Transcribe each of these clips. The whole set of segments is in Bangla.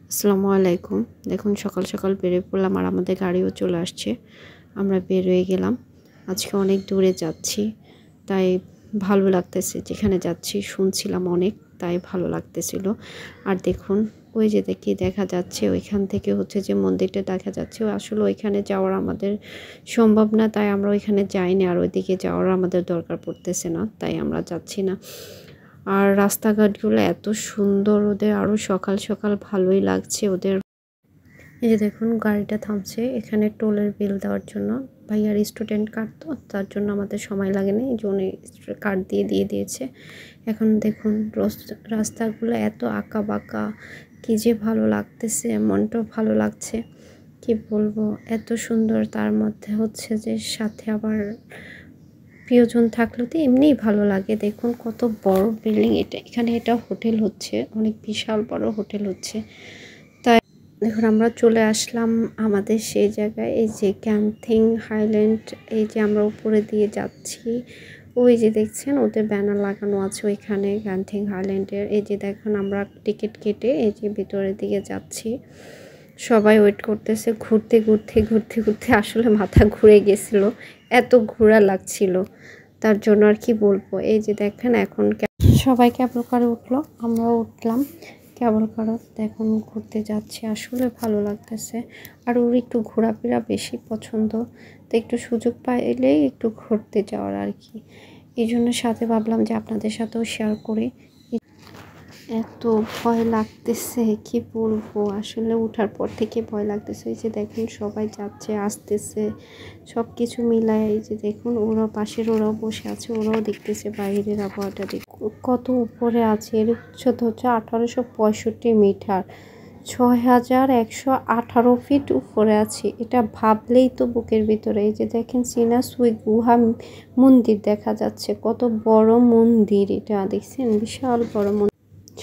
আসসালামু আলাইকুম। দেখুন সকাল সকাল বেরিয়ে পড়লাম আর আমাদের গাড়িও চলে আসছে। আমরা বের হয়ে গেলাম। আজকে অনেক দূরে যাচ্ছি, তাই ভালো লাগতেছে। যেখানে যাচ্ছি শুনছিলাম অনেক, তাই ভালো লাগতেছিল। আর দেখুন ওই যে দেখা যাচ্ছে ওইখান থেকে হচ্ছে যে মন্দিরটা দেখা যাচ্ছে। আসলে ওইখানে যাওয়ার আমাদের সম্ভব না, তাই আমরা ওইখানে যাইনি। আর ওইদিকে যাওয়ার আমাদের দরকার পড়তেছে না, তাই আমরা যাচ্ছি না। আর রাস্তাঘাটগুলো এত সুন্দর ওদের, আরও সকাল সকাল ভালোই লাগছে ওদের। এই যে দেখুন গাড়িটা থামছে এখানে টোলের বিল দেওয়ার জন্য। ভাইয়ার স্টুডেন্ট কার্ড, তো তার জন্য আমাদের সময় লাগেনি, এই জন্য কার্ড দিয়ে দিয়েছে। এখন দেখুন রাস্তাগুলো এত আঁকা বাঁকা, কি যে ভালো লাগতেছে, মনটাও ভালো লাগছে। কি বলবো, এত সুন্দর, তার মধ্যে হচ্ছে যে সাথে আবার প্রিয়জন থাকলে তো এমনিই ভালো লাগে। দেখুন কত বড় বিল্ডিং এটা, এখানে এটা হোটেল হচ্ছে, অনেক বিশাল বড় হোটেল হচ্ছে। তাই দেখুন আমরা চলে আসলাম আমাদের সেই জায়গায়, এই যে ক্যান্থিং হাইল্যান্ড। এই যে আমরা উপরে দিয়ে যাচ্ছি, ওই যে দেখছেন ওদের ব্যানার লাগানো আছে ওইখানে ক্যান্থিং হাইল্যান্ডের। এই যে দেখুন আমরা টিকিট কেটে এই যে ভিতরের দিকে যাচ্ছি, সবাই ওয়েট করতেছে। ঘুরতে আসলে মাথা ঘুরে গেছিল, এত ঘোরা লাগছিল, তার জন্য আর কি বলবো। এই যে দেখেন এখন সবাই কেবল কারে উঠলো, আমরাও উঠলাম কেবল কারো। দেখুন ঘুরতে যাচ্ছে, আসলে ভালো লাগতেছে। আর ওর একটু ঘোরাফেরা বেশি পছন্দ, তো একটু সুযোগ পাইলেই একটু ঘুরতে যাওয়ার আর কি। এই জন্য সাথে ভাবলাম যে আপনাদের সাথেও শেয়ার করি। এত ভয় লাগতেছে কি বলবো, আসলে ওঠার পর থেকে ভয় লাগতেছে। এই যে দেখুন সবাই যাচ্ছে আসতেছে, সব কিছু মিলায়। এই যে দেখুন ওরা পাশের ওরাও বসে আছে, ওরাও দেখতেছে বাইরের আবহাওয়াটা। কত উপরে আছে, এর উচ্চতা হচ্ছে 1865 মিটার, 6118 ফিট উপরে আছে। এটা ভাবলেই তো বুকের ভিতরে। এই যে দেখেন চীনা সুই গুহা মন্দির দেখা যাচ্ছে, কত বড় মন্দির এটা, দেখছেন বিশাল বড় মন্দির।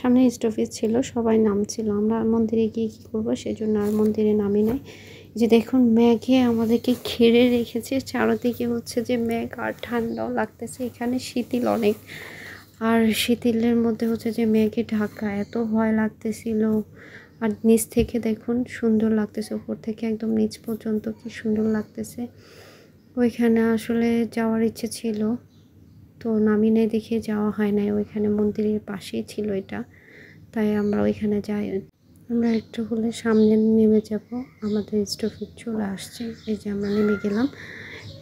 সামনে স্টপেজ ছিল, সবাই নামছিল। আমরা মন্দিরে গিয়ে কী করবো, সেজন্য আর মন্দিরে নামি নাই। যে দেখুন মেঘে আমাদেরকে ঘিরে রেখেছে, চারদিকে হচ্ছে যে মেঘ, আর ঠান্ডাও লাগতেছে। এখানে শীতল অনেক, আর শীতলের মধ্যে হচ্ছে যে মেঘে ঢাকা, এত ভয় লাগতেছিল। আর নিচ থেকে দেখুন সুন্দর লাগতেছে, উপর থেকে একদম নিচ পর্যন্ত কি সুন্দর লাগতেছে। ওইখানে আসলে যাওয়ার ইচ্ছে ছিল, তো নামি নাই দেখে যাওয়া হয় নাই। ওইখানে মন্দিরের পাশেই ছিল এটা, তাই আমরা ওইখানে যাই। আমরা একটু হলে সামনে নেমে যাব, আমাদের স্টপেজ চলে আসছে। এই যে আমরা নেমে গেলাম।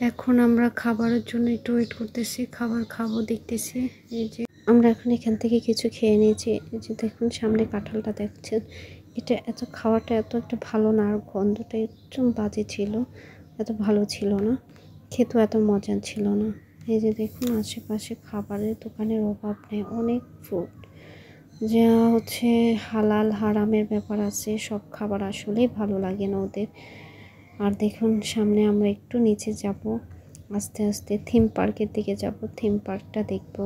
এখন আমরা খাবারের জন্য একটু ওয়েট করতেছি, খাবার খাবো দেখতেছি। এই যে আমরা এখন এখান থেকে কিছু খেয়ে নিয়েছি। এই যে দেখুন সামনে কাঁঠালটা দেখছেন, এটা এত খাওয়াটা এত একটা ভালো না, আর গন্ধটা একদম বাজে ছিল, এত ভালো ছিল না, খেতেও এত মজা ছিল না। এই যে দেখুন আশেপাশে খাবারের দোকানের অভাব নেই, অনেক ফ্রুট, যা হচ্ছে হালাল হারামের ব্যাপার আছে। সব খাবার আসলেই ভালো লাগে না ওদের। আর দেখুন সামনে আমরা একটু নিচে যাব, আস্তে আস্তে থিম পার্কের দিকে যাব, থিম পার্কটা দেখব।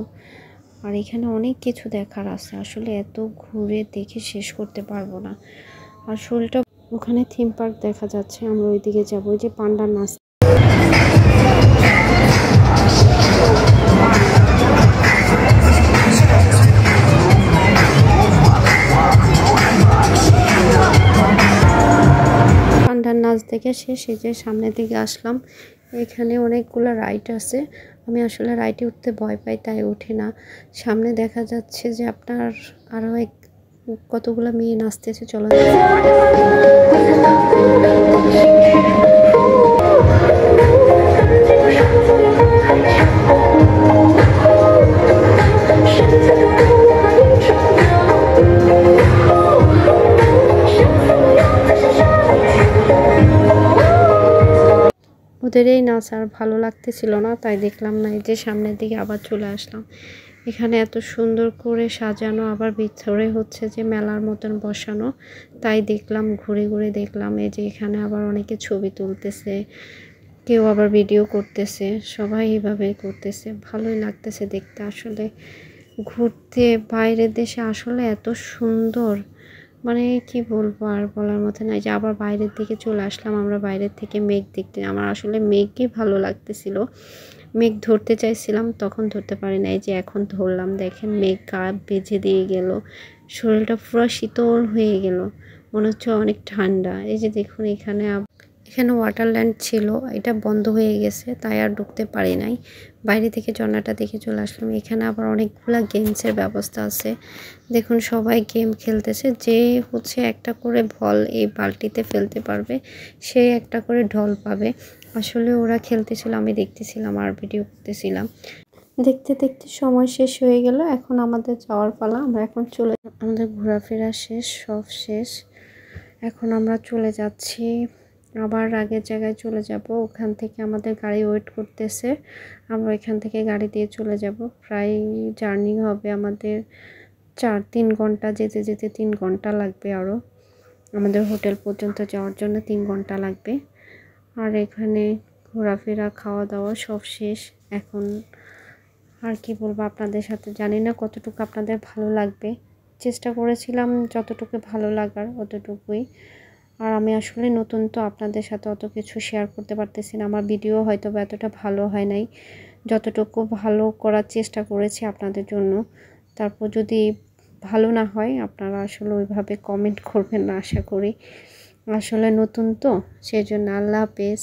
আর এখানে অনেক কিছু দেখার আছে, আসলে এত ঘুরে দেখে শেষ করতে পারবো না। আর শরীরটা, ওখানে থিম পার্ক দেখা যাচ্ছে, আমরা ওই দিকে যাবো। ওই যে পান্ডা নাচ, পান্ডার নাচ দেখে শেষে যে সামনের দিকে আসলাম। এখানে অনেকগুলো রাইড আছে, আমি আসলে রাইডে উঠতে ভয় পাই, তাই উঠি না। সামনে দেখা যাচ্ছে যে আপনার আরও কতগুলো মেয়ে নাচতেছে, চলো। ওদের এই নাচ আর ভালো লাগতেছিল না, তাই দেখলাম না। এই যে সামনের দিকে আবার চলে আসলাম, এখানে এত সুন্দর করে সাজানো, আবার ভিতরে হচ্ছে যে মেলার মতন বসানো, তাই দেখলাম, ঘুরে ঘুরে দেখলাম। এই যে এখানে আবার অনেকে ছবি তুলতেছে, কেউ আবার ভিডিও করতেছে, সবাই এইভাবে করতেছে, ভালোই লাগতেছে দেখতে। আসলে ঘুরতে বাইরের দেশে আসলে এত সুন্দর, মানে কি বলবো, আর বলার মতো নাই। যে আবার বাইরের দিকে চলে আসলাম, আমরা বাইরের থেকে মেঘ দেখতে, আমার আসলে মেঘই ভালো লাগতেছিল। মেঘ ধরতে চাইছিলাম, তখন ধরতে পারি নাই, যে এখন ধরলাম। দেখেন মেঘ গা বেজে দিয়ে গেল, শরীরটা পুরো শীতল হয়ে গেল, মনে হচ্ছে অনেক ঠান্ডা। এই যে দেখুন এখানে এখানে ওয়াটারল্যান্ড ছিল, এটা বন্ধ হয়ে গেছে তাই আর ঢুকতে পারি নাই। বাইরে থেকে ঝর্ণাটা দেখে চলে আসলাম। এখানে আবার অনেকগুলা গেমসের ব্যবস্থা আছে। দেখুন সবাই গেম খেলতেছে, যে হচ্ছে একটা করে বল এই বালতিতে ফেলতে পারবে সে একটা করে ঢল পাবে। আসলে ওরা খেলতেছিল, আমি দেখতেছিলাম আর ভিডিও করতেছিলাম। দেখতে দেখতে সময় শেষ হয়ে গেল, এখন আমাদের যাওয়ার পালা। আমরা এখন আমাদের ঘোরাফেরা শেষ, সব শেষ। এখন আমরা চলে যাচ্ছি, আবার আগের জায়গায় চলে যাব। ওখান থেকে আমাদের গাড়ি ওয়েট করতেছে, আমরা এখান থেকে গাড়ি দিয়ে চলে যাব। প্রায় জার্নি হবে আমাদের 3 ঘন্টা, যেতে যেতে 3 ঘন্টা লাগবে। আরও আমাদের হোটেল পর্যন্ত যাওয়ার জন্য 3 ঘন্টা লাগবে। আর এখানে ঘোরাফেরা খাওয়া দাওয়া সব শেষ। এখন আর কি বলবো আপনাদের সাথে, জানি না কতটুকু আপনাদের ভালো লাগবে। চেষ্টা করেছিলাম যতটুকু ভালো লাগার অতটুকুই। আর আমি আসলে নতুন তো, আপনাদের সাথে অত কিছু শেয়ার করতে পারতেছি না। আমার ভিডিও হয়তো বা এতটা ভালো হয় নাই, যতটুকু ভালো করার চেষ্টা করেছি আপনাদের জন্য। তারপর যদি ভালো না হয় আপনারা আসলে ওইভাবে কমেন্ট করবেন না আশা করি। আসলে নতুন তো, সেজন্য। আল্লাহ হাফেজ।